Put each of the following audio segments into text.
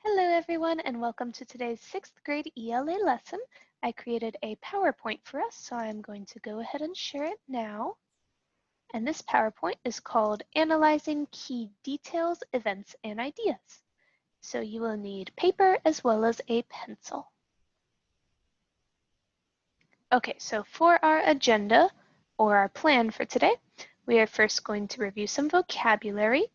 Hello everyone and welcome to today's 6th grade ELA lesson. I created a PowerPoint for us, so I'm going to go ahead and share it now. And this PowerPoint is called Analyzing Key Details, Events, and Ideas. So you will need paper as well as a pencil. Okay, so for our agenda or our plan for today, we are first going to review some vocabulary.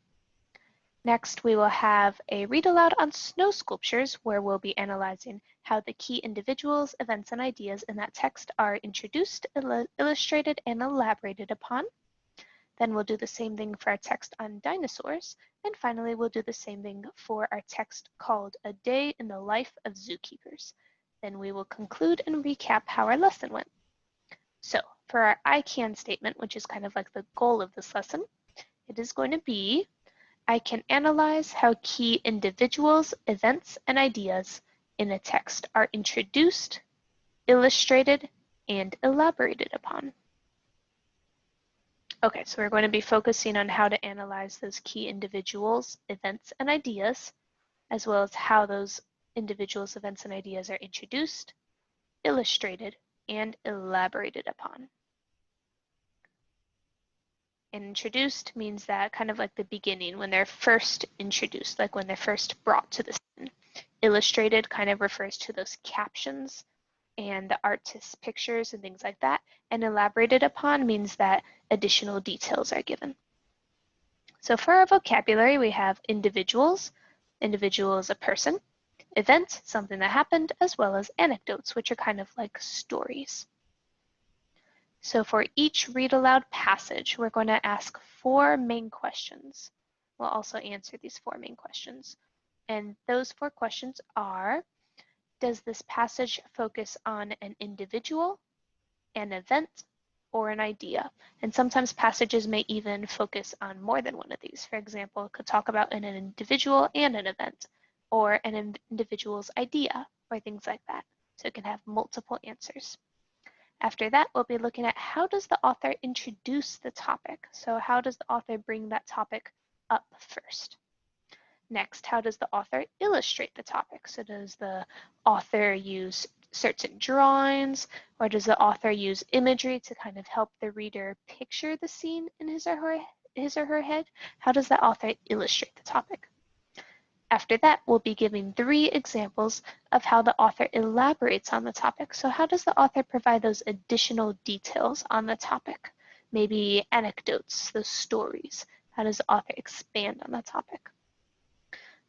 Next, we will have a read aloud on snow sculptures, where we'll be analyzing how the key individuals, events, and ideas in that text are introduced, illustrated, and elaborated upon. Then we'll do the same thing for our text on dinosaurs. And finally, we'll do the same thing for our text called A Day in the Life of Zookeepers. Then we will conclude and recap how our lesson went. So for our I can statement, which is kind of like the goal of this lesson, it is going to be, I can analyze how key individuals, events, and ideas in a text are introduced, illustrated, and elaborated upon. Okay, so we're going to be focusing on how to analyze those key individuals, events, and ideas, as well as how those individuals, events, and ideas are introduced, illustrated, and elaborated upon. And introduced means that kind of like the beginning, when they're first introduced, like when they're first brought to the scene. Illustrated kind of refers to those captions and the artist's pictures and things like that. And elaborated upon means that additional details are given. So for our vocabulary, we have individuals. Individual is a person. Event, something that happened, as well as anecdotes, which are kind of like stories. So for each read aloud passage, we're going to ask 4 main questions. We'll also answer these 4 main questions. And those 4 questions are, does this passage focus on an individual, an event, or an idea? And sometimes passages may even focus on more than one of these. For example, it could talk about an individual and an event, or an individual's idea, or things like that. So it can have multiple answers. After that, we'll be looking at how does the author introduce the topic? So how does the author bring that topic up first? Next, how does the author illustrate the topic? So does the author use certain drawings, or does the author use imagery to kind of help the reader picture the scene in his or her head? How does the author illustrate the topic? After that, we'll be giving 3 examples of how the author elaborates on the topic. So how does the author provide those additional details on the topic? Maybe anecdotes, those stories. How does the author expand on the topic?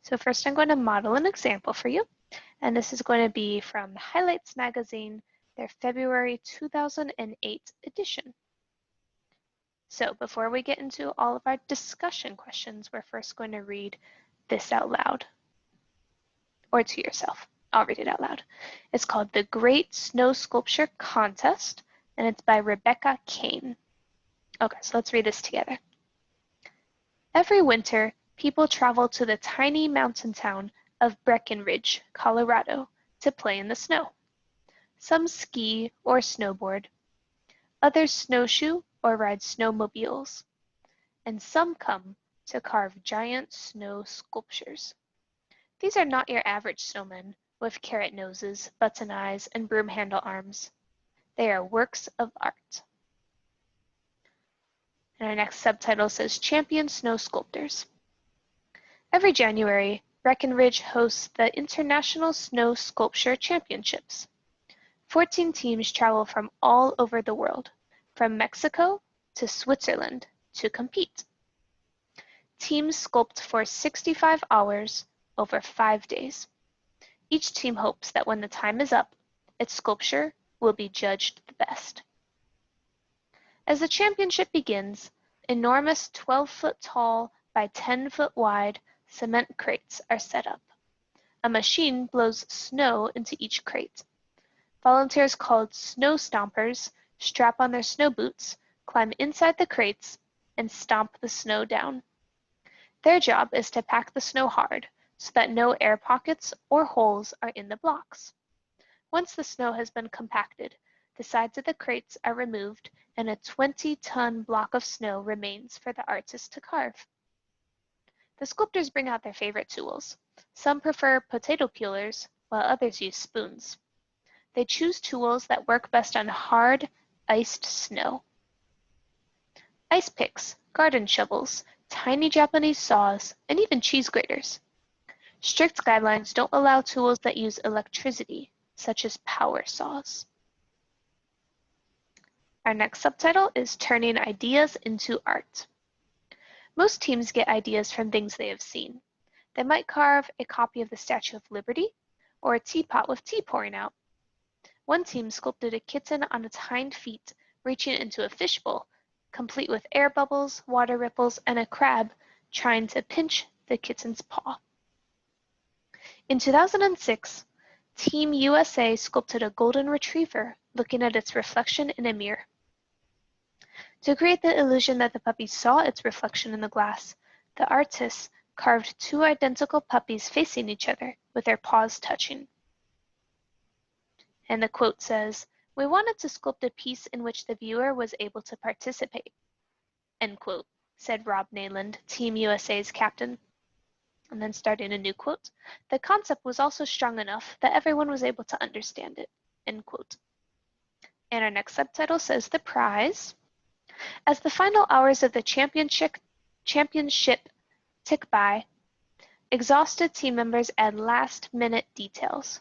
So first I'm going to model an example for you. And this is going to be from Highlights Magazine, their February 2008 edition. So before we get into all of our discussion questions, we're first going to read this out loud, or to yourself. I'll read it out loud. It's called The Great Snow Sculpture Contest, and it's by Rebecca Kane. Okay, so let's read this together. Every winter, people travel to the tiny mountain town of Breckenridge, Colorado, to play in the snow. Some ski or snowboard, others snowshoe or ride snowmobiles, and some come to carve giant snow sculptures. These are not your average snowmen with carrot noses, button eyes, and broom handle arms. They are works of art. And our next subtitle says Champion Snow Sculptors. Every January, Breckenridge hosts the International Snow Sculpture Championships. 14 teams travel from all over the world, from Mexico to Switzerland, to compete. Teams sculpt for 65 hours over 5 days. Each team hopes that when the time is up, its sculpture will be judged the best. As the championship begins, enormous 12-foot tall by 10-foot wide cement crates are set up. A machine blows snow into each crate. Volunteers called snow stompers strap on their snow boots, climb inside the crates, and stomp the snow down. Their job is to pack the snow hard so that no air pockets or holes are in the blocks. Once the snow has been compacted, the sides of the crates are removed and a 20-ton block of snow remains for the artist to carve. The sculptors bring out their favorite tools. Some prefer potato peelers, while others use spoons. They choose tools that work best on hard, iced snow. Ice picks, garden shovels, tiny Japanese saws, and even cheese graters. Strict guidelines don't allow tools that use electricity, such as power saws. Our next subtitle is Turning Ideas into Art. Most teams get ideas from things they have seen. They might carve a copy of the Statue of Liberty or a teapot with tea pouring out. One team sculpted a kitten on its hind feet, reaching into a fishbowl, complete with air bubbles, water ripples, and a crab trying to pinch the kitten's paw. In 2006, Team USA sculpted a golden retriever looking at its reflection in a mirror. To create the illusion that the puppy saw its reflection in the glass, the artists carved two identical puppies facing each other with their paws touching. And the quote says, "We wanted to sculpt a piece in which the viewer was able to participate," end quote, said Rob Nayland, Team USA's captain. And then starting a new quote, "The concept was also strong enough that everyone was able to understand it," end quote. And our next subtitle says the prize. As the final hours of the championship tick by, exhausted team members add last-minute details.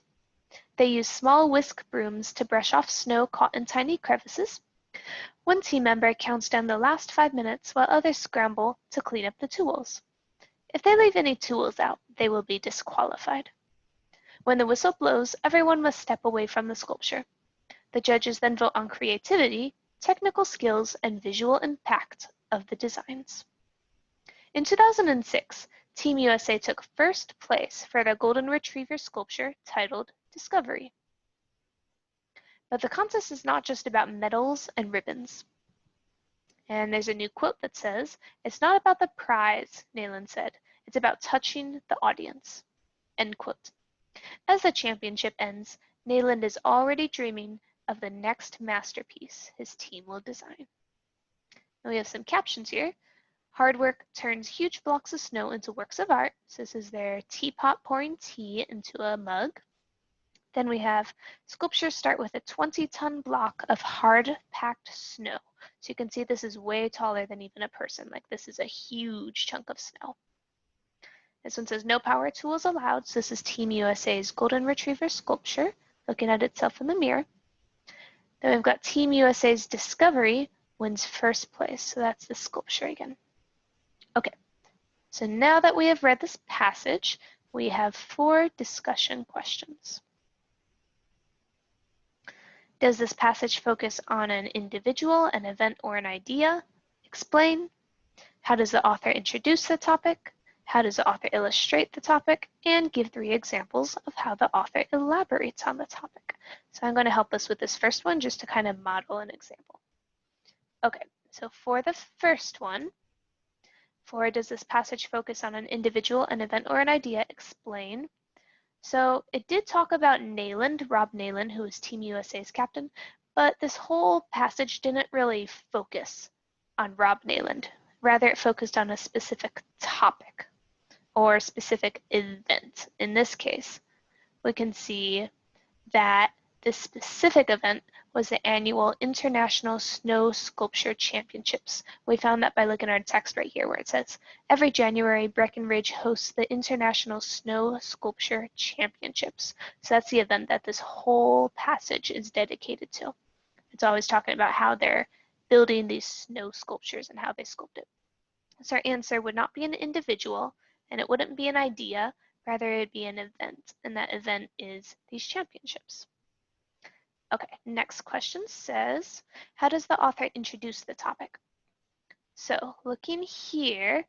They use small whisk brooms to brush off snow caught in tiny crevices. One team member counts down the last 5 minutes while others scramble to clean up the tools. If they leave any tools out, they will be disqualified. When the whistle blows, everyone must step away from the sculpture. The judges then vote on creativity, technical skills, and visual impact of the designs. In 2006, Team USA took first place for their golden retriever sculpture titled Discovery. But the contest is not just about medals and ribbons. And there's a new quote that says, "It's not about the prize," Nayland said. "It's about touching the audience," end quote. As the championship ends, Nayland is already dreaming of the next masterpiece his team will design. And we have some captions here. Hard work turns huge blocks of snow into works of art. So this is their teapot pouring tea into a mug. Then we have sculptures start with a 20-ton block of hard-packed snow. So you can see this is way taller than even a person. Like this is a huge chunk of snow. This one says no power tools allowed. So this is Team USA's golden retriever sculpture looking at itself in the mirror. Then we've got Team USA's Discovery wins first place. So that's the sculpture again. Okay, so now that we have read this passage, we have 4 discussion questions. Does this passage focus on an individual, an event, or an idea? Explain. How does the author introduce the topic? How does the author illustrate the topic? And give 3 examples of how the author elaborates on the topic. So I'm going to help us with this first one just to kind of model an example. Okay, so for the first one, does this passage focus on an individual, an event, or an idea? Explain. So it did talk about Nayland, Rob Nayland, who is Team USA's captain, but this whole passage didn't really focus on Rob Nayland. Rather, it focused on a specific topic or specific event. In this case, we can see that this specific event was the annual International Snow Sculpture Championships. We found that by looking at our text right here where it says, every January, Breckenridge hosts the International Snow Sculpture Championships. So that's the event that this whole passage is dedicated to. It's always talking about how they're building these snow sculptures and how they sculpt it. So our answer would not be an individual and it wouldn't be an idea, rather it would be an event, and that event is these championships. Okay, next question says, how does the author introduce the topic? So looking here,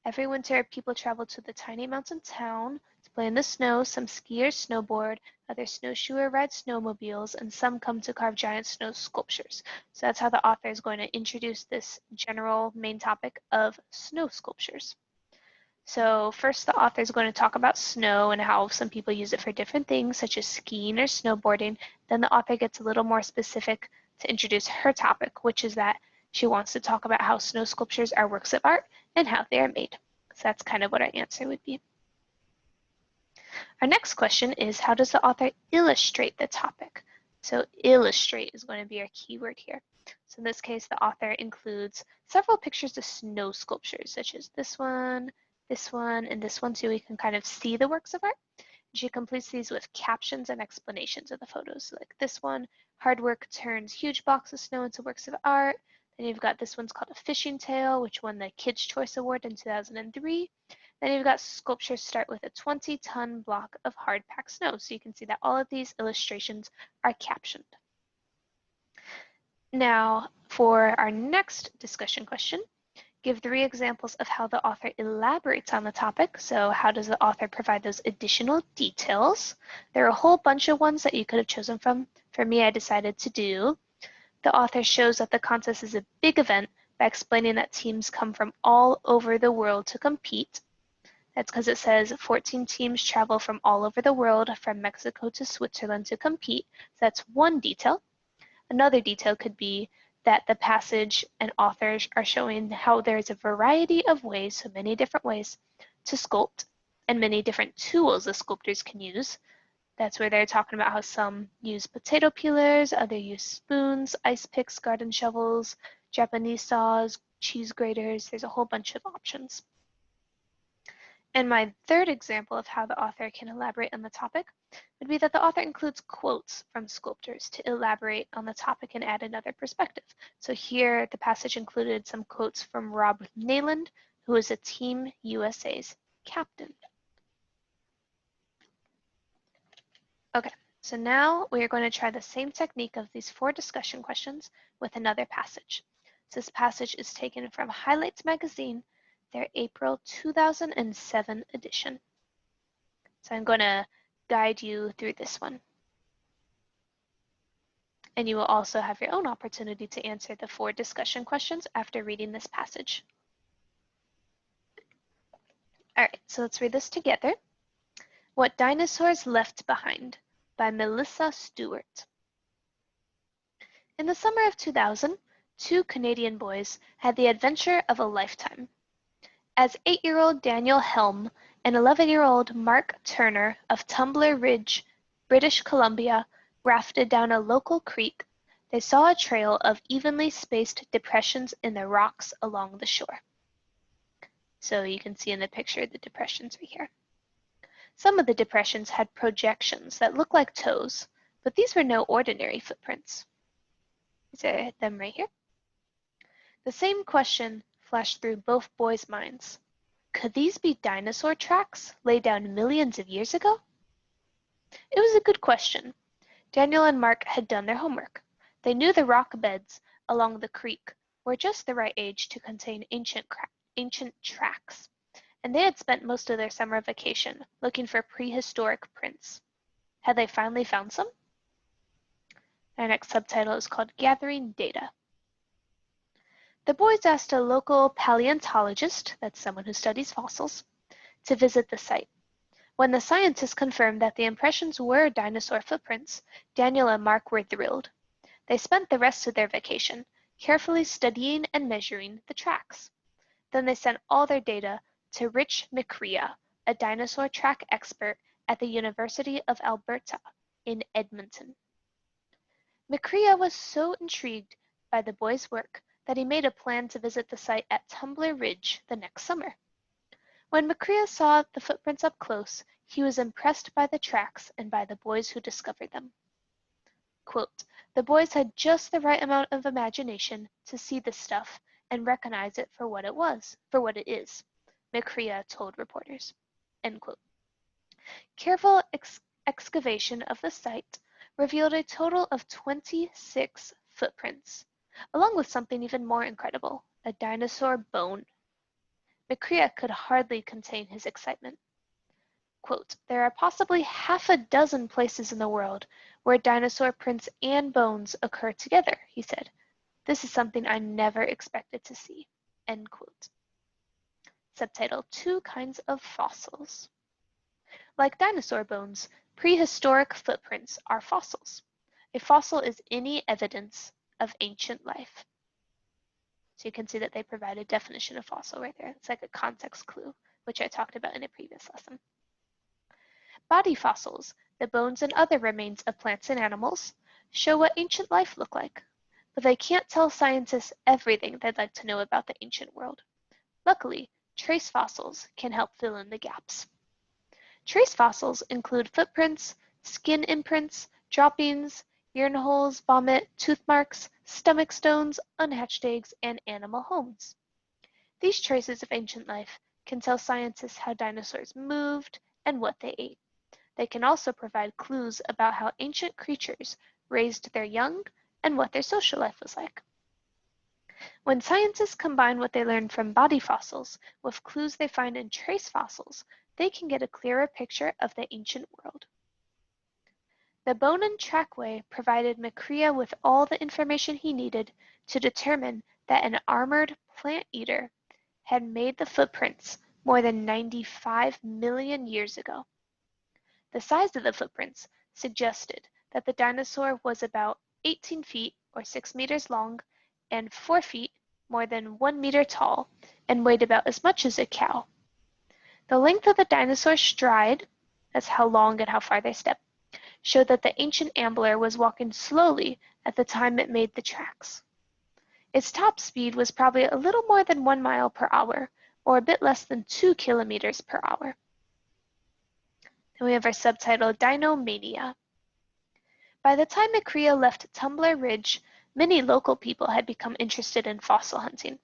every winter people travel to the tiny mountain town to play in the snow. Some skiers snowboard, other snowshoer ride snowmobiles, and some come to carve giant snow sculptures. So that's how the author is going to introduce this general main topic of snow sculptures. So first the author is going to talk about snow and how some people use it for different things such as skiing or snowboarding. Then the author gets a little more specific to introduce her topic, which is that she wants to talk about how snow sculptures are works of art and how they are made. So that's kind of what our answer would be. Our next question is, how does the author illustrate the topic? So illustrate is going to be our keyword here. So in this case, the author includes several pictures of snow sculptures, such as this one, and this one, so we can kind of see the works of art. She completes these with captions and explanations of the photos. So like this one, hard work turns huge blocks of snow into works of art. Then you've got this one's called a fishing tail, which won the Kids' Choice Award in 2003. Then you've got sculptures start with a 20-ton block of hard-packed snow. So you can see that all of these illustrations are captioned. Now, for our next discussion question, give 3 examples of how the author elaborates on the topic. So how does the author provide those additional details? There are a whole bunch of ones that you could have chosen from. For me, I decided to do, the author shows that the contest is a big event by explaining that teams come from all over the world to compete. That's because it says 14 teams travel from all over the world, from Mexico to Switzerland to compete. So that's one detail. Another detail could be that the passage and authors are showing how there's a variety of ways, so many different ways, to sculpt, and many different tools the sculptors can use. That's where they're talking about how some use potato peelers, others use spoons, ice picks, garden shovels, Japanese saws, cheese graters. There's a whole bunch of options. And my third example of how the author can elaborate on the topic would be that the author includes quotes from sculptors to elaborate on the topic and add another perspective. So here, the passage included some quotes from Rob Nayland, who is a Team USA's captain. Okay, so now we are going to try the same technique of these 4 discussion questions with another passage. So this passage is taken from Highlights magazine, their April 2007 edition. So I'm going to guide you through this one. And you will also have your own opportunity to answer the 4 discussion questions after reading this passage. All right, so let's read this together. What Dinosaurs Left Behind by Melissa Stewart. In the summer of 2000, 2 Canadian boys had the adventure of a lifetime. As 8-year-old Daniel Helm and 11-year-old Mark Turner of Tumbler Ridge, British Columbia, rafted down a local creek, they saw a trail of evenly spaced depressions in the rocks along the shore. So you can see in the picture the depressions right here. Some of the depressions had projections that looked like toes, but these were no ordinary footprints. These are them right here. The same question flashed through both boys' minds. Could these be dinosaur tracks laid down millions of years ago? It was a good question. Daniel and Mark had done their homework. They knew the rock beds along the creek were just the right age to contain ancient tracks, and they had spent most of their summer vacation looking for prehistoric prints. Had they finally found some? Our next subtitle is called Gathering Data. The boys asked a local paleontologist, that's someone who studies fossils, to visit the site. When the scientist confirmed that the impressions were dinosaur footprints, Daniel and Mark were thrilled. They spent the rest of their vacation carefully studying and measuring the tracks. Then they sent all their data to Rich McCrea, a dinosaur track expert at the University of Alberta in Edmonton. McCrea was so intrigued by the boys' work that he made a plan to visit the site at Tumbler Ridge the next summer. When McCrea saw the footprints up close, he was impressed by the tracks and by the boys who discovered them. Quote, the boys had just the right amount of imagination to see this stuff and recognize it for what it is, McCrea told reporters. End quote. Careful excavation of the site revealed a total of 26 footprints, along with something even more incredible, a dinosaur bone. McCrea could hardly contain his excitement. Quote, there are possibly half a dozen places in the world where dinosaur prints and bones occur together, he said. This is something I never expected to see. End quote. Subtitle, 2 kinds of fossils. Like dinosaur bones, prehistoric footprints are fossils. A fossil is any evidence of ancient life. So you can see that they provide a definition of fossil right there. It's like a context clue, which I talked about in a previous lesson. Body fossils, the bones and other remains of plants and animals, show what ancient life looked like, but they can't tell scientists everything they'd like to know about the ancient world. Luckily, trace fossils can help fill in the gaps. Trace fossils include footprints, skin imprints, droppings, urine holes, vomit, tooth marks, stomach stones, unhatched eggs, and animal homes. These traces of ancient life can tell scientists how dinosaurs moved and what they ate. They can also provide clues about how ancient creatures raised their young and what their social life was like. When scientists combine what they learn from body fossils with clues they find in trace fossils, they can get a clearer picture of the ancient world. The bone and trackway provided Macria with all the information he needed to determine that an armored plant eater had made the footprints more than 95 million years ago. The size of the footprints suggested that the dinosaur was about 18 feet or 6 meters long and 4 feet more than 1 meter tall and weighed about as much as a cow. The length of the dinosaur's stride, that's how long and how far they step, showed that the ancient ambler was walking slowly at the time it made the tracks. Its top speed was probably a little more than 1 mile per hour, or a bit less than 2 kilometers per hour. Then we have our subtitle, Dinomania. By the time Macria left Tumbler Ridge, many local people had become interested in fossil hunting.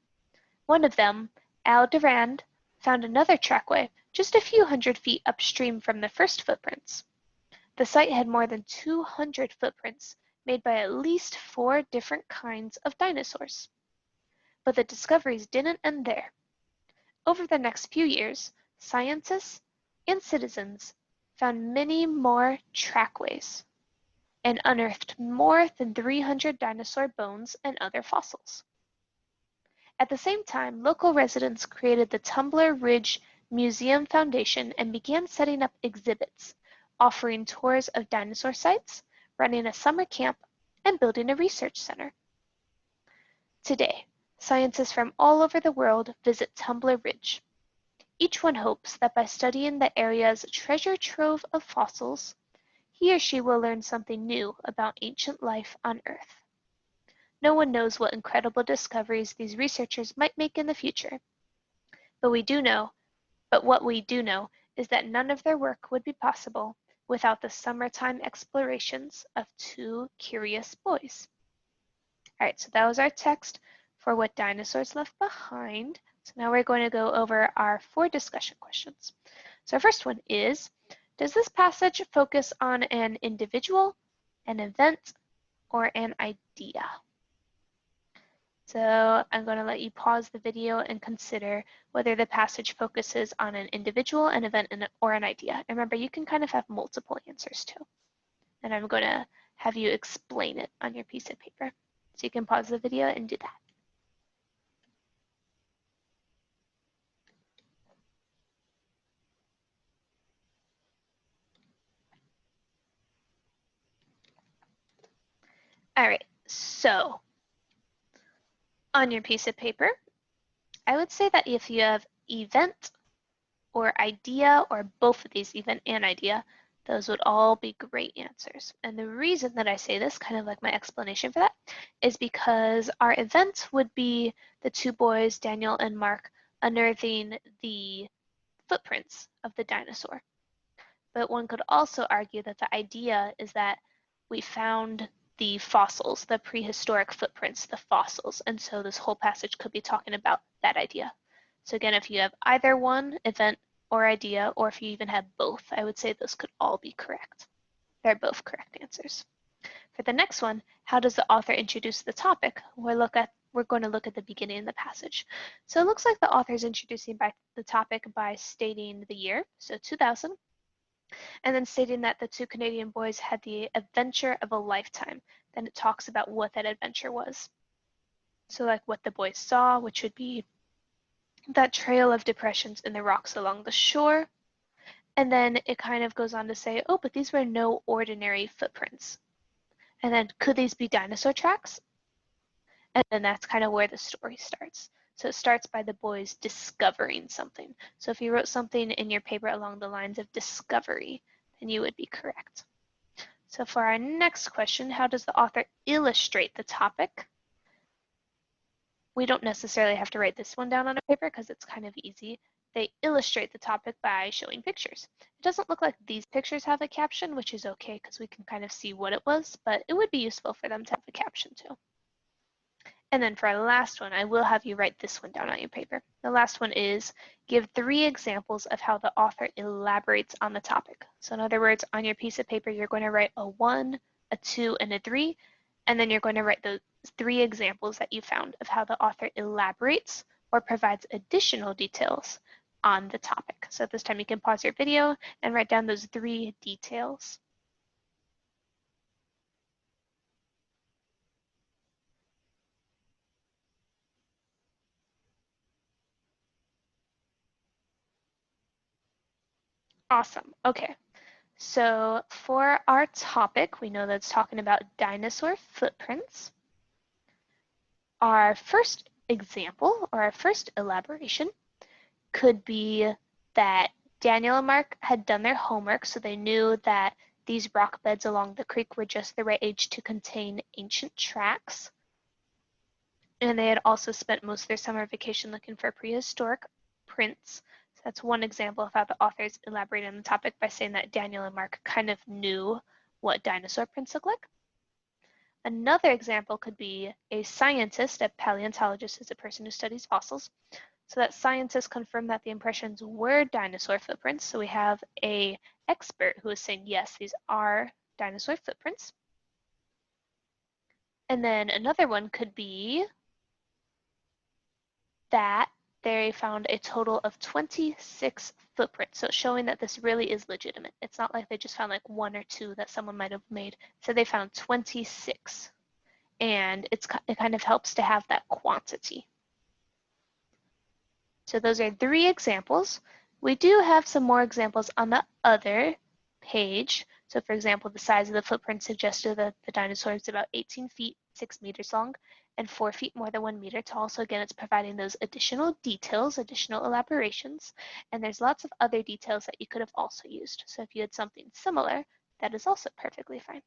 One of them, Al Durand, found another trackway just a few hundred feet upstream from the first footprints. The site had more than 200 footprints made by at least 4 different kinds of dinosaurs. But the discoveries didn't end there. Over the next few years, scientists and citizens found many more trackways and unearthed more than 300 dinosaur bones and other fossils. At the same time, local residents created the Tumbler Ridge Museum Foundation and began setting up exhibits, offering tours of dinosaur sites, running a summer camp, and building a research center. Today, scientists from all over the world visit Tumbler Ridge. Each one hopes that by studying the area's treasure trove of fossils, he or she will learn something new about ancient life on Earth. No one knows what incredible discoveries these researchers might make in the future. But what we do know is that none of their work would be possible without the summertime explorations of 2 curious boys. All right, so that was our text for what dinosaurs left behind. So now we're going to go over our 4 discussion questions. So our first one is, does this passage focus on an individual, an event, or an idea? So I'm going to let you pause the video and consider whether the passage focuses on an individual, an event, or an idea. And remember, you can kind of have multiple answers too. And I'm going to have you explain it on your piece of paper. So you can pause the video and do that. All right, so on your piece of paper, I would say that if you have event or idea, or both of these, event and idea, those would all be great answers. And the reason that I say this, kind of like my explanation for that, is because our event would be the 2 boys, Daniel and Mark, unearthing the footprints of the dinosaur. But one could also argue that the idea is that we found the fossils, the prehistoric footprints, the fossils, and so this whole passage could be talking about that idea. So again, if you have either one, event or idea, or if you even have both, I would say those could all be correct. They're both correct answers. For the next one, how does the author introduce the topic? We're going to look at the beginning of the passage. So it looks like the author is introducing the topic by stating the year, so 2000, and then stating that the 2 Canadian boys had the adventure of a lifetime. Then it talks about what that adventure was. So like what the boys saw, which would be that trail of depressions in the rocks along the shore. And then it kind of goes on to say, oh, but these were no ordinary footprints. And then could these be dinosaur tracks? And then that's kind of where the story starts. So it starts by the boys discovering something. So if you wrote something in your paper along the lines of discovery, then you would be correct. So for our next question, how does the author illustrate the topic? We don't necessarily have to write this one down on a paper because it's kind of easy. They illustrate the topic by showing pictures. It doesn't look like these pictures have a caption, which is okay because we can kind of see what it was, but it would be useful for them to have a caption too. And then for our last one, I will have you write this one down on your paper. The last one is give 3 examples of how the author elaborates on the topic. So in other words, on your piece of paper, you're going to write a 1, a 2, and a 3, and then you're going to write those 3 examples that you found of how the author elaborates or provides additional details on the topic. So at this time, you can pause your video and write down those 3 details. Awesome. Okay. So for our topic, we know that's talking about dinosaur footprints. Our first example or our first elaboration could be that Daniel and Mark had done their homework, so they knew that these rock beds along the creek were just the right age to contain ancient tracks. And they had also spent most of their summer vacation looking for prehistoric prints. So that's one example of how the authors elaborated on the topic by saying that Daniel and Mark kind of knew what dinosaur prints look like. Another example could be a scientist, a paleontologist is a person who studies fossils. So that scientists confirmed that the impressions were dinosaur footprints. So we have an expert who is saying, yes, these are dinosaur footprints. And then another one could be that they found a total of 26 footprints. So showing that this really is legitimate. It's not like they just found like 1 or 2 that someone might have made. So they found 26. And it kind of helps to have that quantity. So those are 3 examples. We do have some more examples on the other page. So for example, the size of the footprint suggested that the dinosaur is about 18 feet, 6 meters long, and 4 feet more than 1 meter tall. So again, it's providing those additional details, additional elaborations, and there's lots of other details that you could have also used. So if you had something similar, that is also perfectly fine.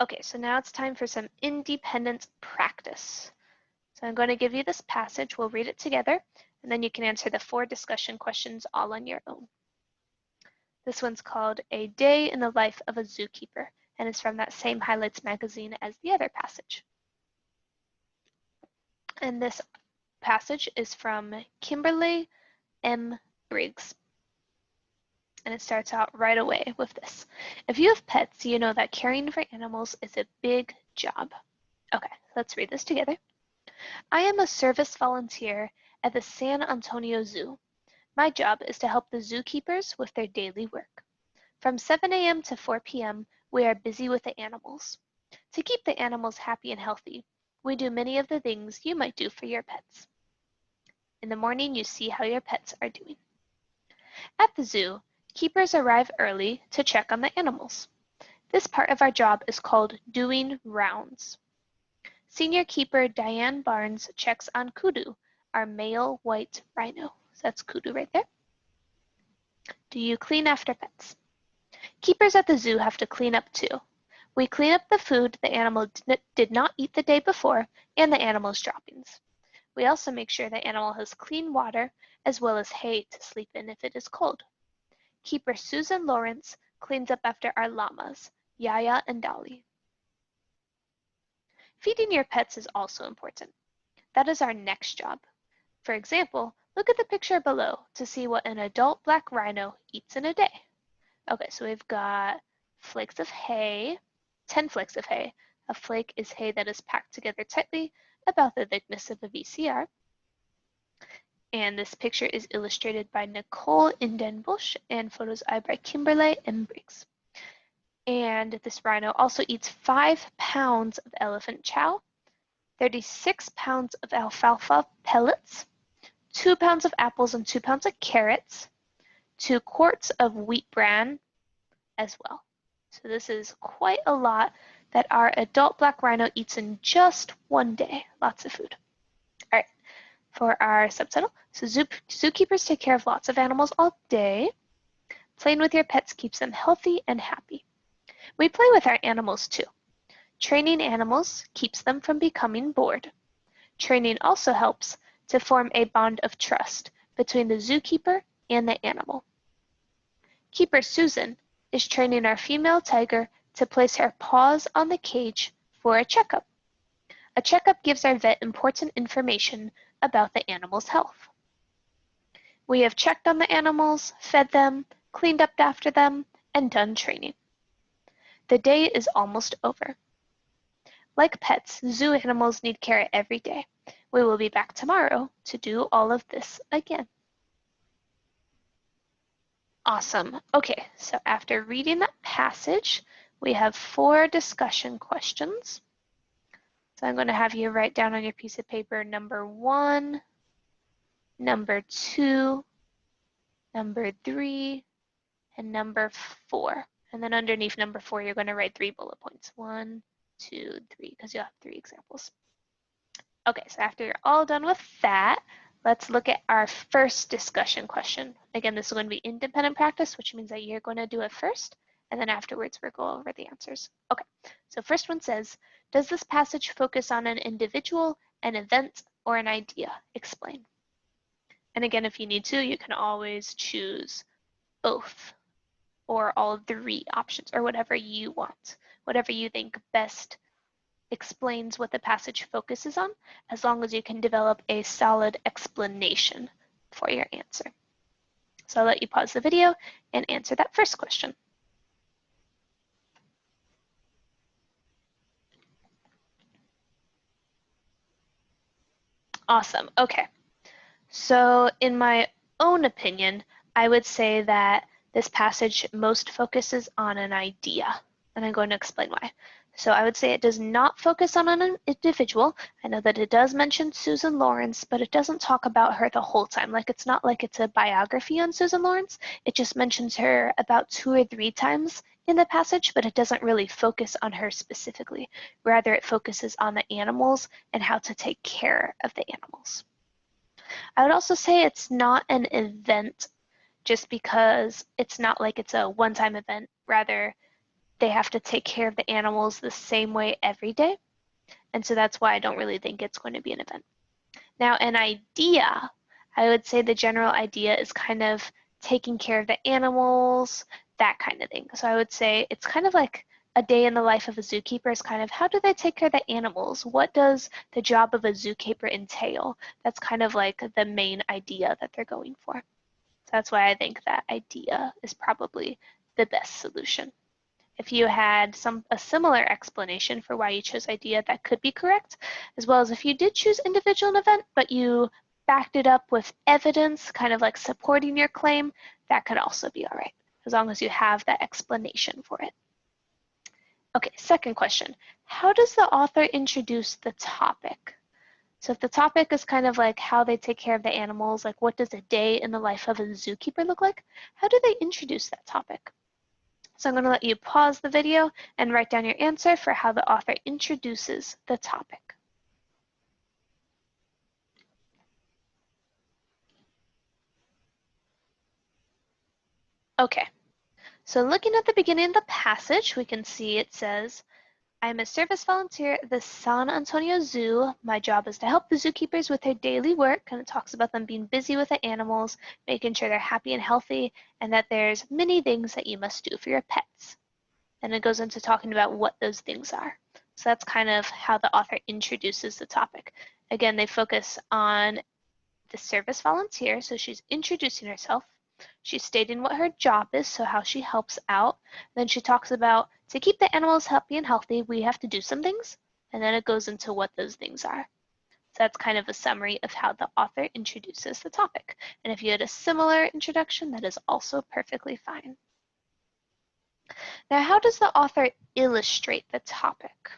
Okay, so now it's time for some independent practice. So I'm going to give you this passage, we'll read it together, and then you can answer the 4 discussion questions all on your own. This one's called A Day in the Life of a Zookeeper, and it's from that same Highlights magazine as the other passage. And this passage is from Kimberly M. Briggs. And it starts out right away with this. If you have pets, you know that caring for animals is a big job. Okay, let's read this together. I am a service volunteer at the San Antonio Zoo. My job is to help the zookeepers with their daily work. From 7 a.m. to 4 p.m., we are busy with the animals. To keep the animals happy and healthy, we do many of the things you might do for your pets. In the morning, you see how your pets are doing. At the zoo, keepers arrive early to check on the animals. This part of our job is called doing rounds. Senior keeper Diane Barnes checks on Kudu, our male white rhino. So that's Kudu right there. Do you clean after pets? Keepers at the zoo have to clean up too. We clean up the food the animal did not eat the day before and the animal's droppings. We also make sure the animal has clean water as well as hay to sleep in if it is cold. Keeper Susan Lawrence cleans up after our llamas, Yaya and Dolly. Feeding your pets is also important. That is our next job. For example, look at the picture below to see what an adult black rhino eats in a day. Okay, so we've got flakes of hay, 10 flakes of hay. A flake is hay that is packed together tightly about the thickness of a VCR. And this picture is illustrated by Nicole Indenbush and photos by Kimberly M. Briggs. And this rhino also eats 5 pounds of elephant chow, 36 pounds of alfalfa pellets, 2 pounds of apples and 2 pounds of carrots, 2 quarts of wheat bran as well. So this is quite a lot that our adult black rhino eats in just one day. Lots of food. All right, for our subtitle, so zookeepers take care of lots of animals all day. Playing with your pets keeps them healthy and happy. We play with our animals too. Training animals keeps them from becoming bored. Training also helps to form a bond of trust between the zookeeper and the animal. Keeper Susan is training our female tiger to place her paws on the cage for a checkup. A checkup gives our vet important information about the animal's health. We have checked on the animals, fed them, cleaned up after them, and done training. The day is almost over. Like pets, zoo animals need care every day. We will be back tomorrow to do all of this again. Awesome. Okay, so after reading that passage, we have 4 discussion questions. So I'm going to have you write down on your piece of paper number 1, number 2, number 3, and number 4. And then underneath number 4, you're going to write 3 bullet points. 1, 2, 3, because you'll have 3 examples. Okay, so after you're all done with that, let's look at our first discussion question. Again, this is going to be independent practice, which means that you're going to do it first, and then afterwards we'll go over the answers. Okay, so first one says, does this passage focus on an individual, an event, or an idea? Explain. And again, if you need to, you can always choose both or all 3 options, or whatever you want, whatever you think best explains what the passage focuses on, as long as you can develop a solid explanation for your answer. So I'll let you pause the video and answer that first question. Awesome. Okay. So in my own opinion, I would say that this passage most focuses on an idea, and I'm going to explain why. So I would say it does not focus on an individual. I know that it does mention Susan Lawrence, but it doesn't talk about her the whole time. Like, it's not like it's a biography on Susan Lawrence. It just mentions her about 2 or 3 times in the passage, but it doesn't really focus on her specifically. Rather, it focuses on the animals and how to take care of the animals. I would also say it's not an event just because it's not like it's a one-time event. Rather, they have to take care of the animals the same way every day. And so that's why I don't really think it's going to be an event. Now, an idea, I would say the general idea is kind of taking care of the animals, that kind of thing. So I would say it's kind of like a day in the life of a zookeeper is kind of how do they take care of the animals? What does the job of a zookeeper entail? That's kind of like the main idea that they're going for. So that's why I think that idea is probably the best solution. If you had a similar explanation for why you chose idea, that could be correct, as well as if you did choose individual and event, but you backed it up with evidence, kind of like supporting your claim, that could also be all right, as long as you have that explanation for it. Okay, second question. How does the author introduce the topic? So if the topic is kind of like how they take care of the animals, like what does a day in the life of a zookeeper look like? How do they introduce that topic? So I'm going to let you pause the video and write down your answer for how the author introduces the topic. Okay, so looking at the beginning of the passage, we can see it says, I'm a service volunteer at the San Antonio Zoo. My job is to help the zookeepers with their daily work, and it talks about them being busy with the animals, making sure they're happy and healthy, and that there's many things that you must do for your pets. Then it goes into talking about what those things are. So that's kind of how the author introduces the topic. Again, they focus on the service volunteer, so she's introducing herself. She's stating what her job is, so how she helps out. Then she talks about to keep the animals happy and healthy, we have to do some things. And then it goes into what those things are. So that's kind of a summary of how the author introduces the topic. And if you had a similar introduction, that is also perfectly fine. Now, how does the author illustrate the topic?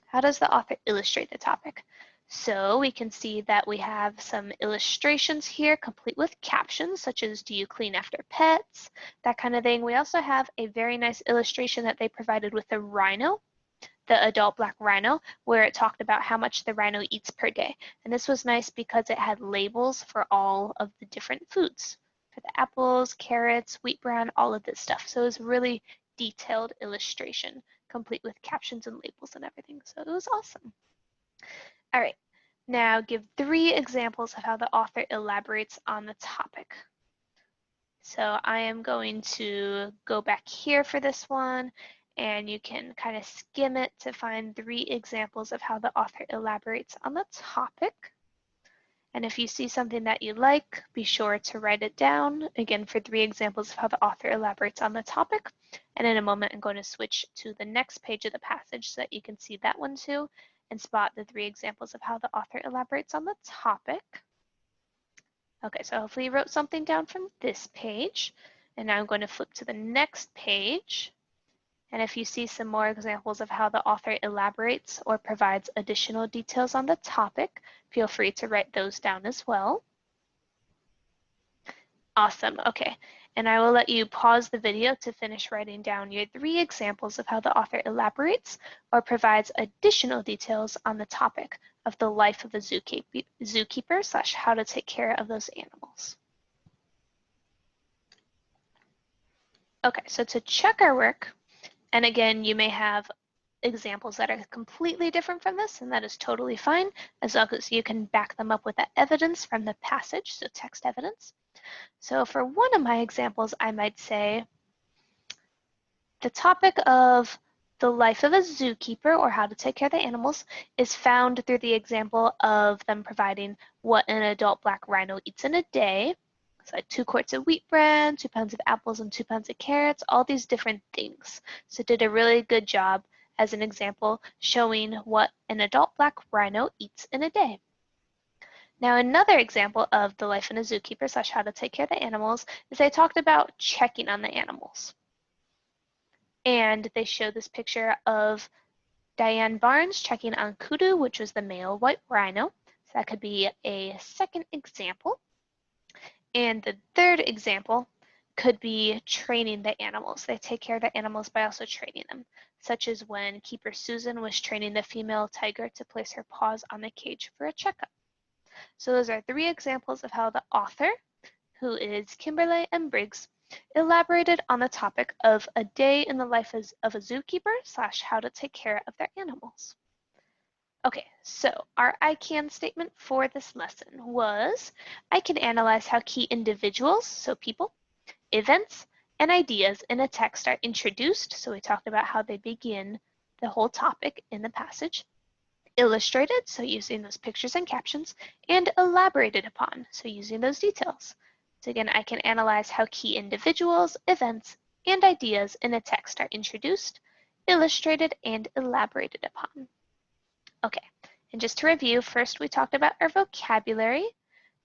How does the author illustrate the topic? So we can see that we have some illustrations here complete with captions such as do you clean after pets, that kind of thing. We also have a very nice illustration that they provided with the rhino, the adult black rhino, where it talked about how much the rhino eats per day. And this was nice because it had labels for all of the different foods. for the apples, carrots, wheat bran, all of this stuff. So it was really detailed illustration, complete with captions and labels and everything. So it was awesome. All right, now give 3 examples of how the author elaborates on the topic. So I am going to go back here for this one, and you can kind of skim it to find 3 examples of how the author elaborates on the topic. And if you see something that you like, be sure to write it down, again, for 3 examples of how the author elaborates on the topic. And in a moment, I'm going to switch to the next page of the passage so that you can see that one too, and spot the 3 examples of how the author elaborates on the topic. Okay, so hopefully you wrote something down from this page. And now I'm going to flip to the next page. And if you see some more examples of how the author elaborates or provides additional details on the topic, feel free to write those down as well. Awesome, okay. And I will let you pause the video to finish writing down your 3 examples of how the author elaborates or provides additional details on the topic of the life of a zookeeper / how to take care of those animals. Okay, so to check our work, and again, you may have examples that are completely different from this, and that is totally fine, as long as you can back them up with the evidence from the passage, so text evidence. So for one of my examples, I might say the topic of the life of a zookeeper or how to take care of the animals is found through the example of them providing what an adult black rhino eats in a day. So like 2 quarts of wheat bran, 2 pounds of apples, and 2 pounds of carrots, all these different things. So it did a really good job as an example showing what an adult black rhino eats in a day. Now another example of the life in a zookeeper / how to take care of the animals is they talked about checking on the animals. And they show this picture of Diane Barnes checking on Kudu, which was the male white rhino. So that could be a second example. And the third example could be training the animals. They take care of the animals by also training them, such as when Keeper Susan was training the female tiger to place her paws on the cage for a checkup. So those are 3 examples of how the author, who is Kimberly M. Briggs, elaborated on the topic of a day in the life of a zookeeper / how to take care of their animals. Okay, so our I can statement for this lesson was, I can analyze how key individuals, so people, events, and ideas in a text are introduced, so we talked about how they begin the whole topic in the passage, illustrated, so using those pictures and captions, and elaborated upon, so using those details. So again, I can analyze how key individuals, events, and ideas in a text are introduced, illustrated, and elaborated upon. Okay, and just to review, first we talked about our vocabulary,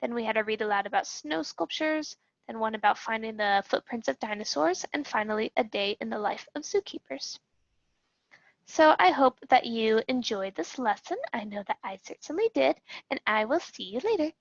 then we had a read aloud about snow sculptures, then one about finding the footprints of dinosaurs, and finally a day in the life of zookeepers. So I hope that you enjoyed this lesson. I know that I certainly did, and I will see you later.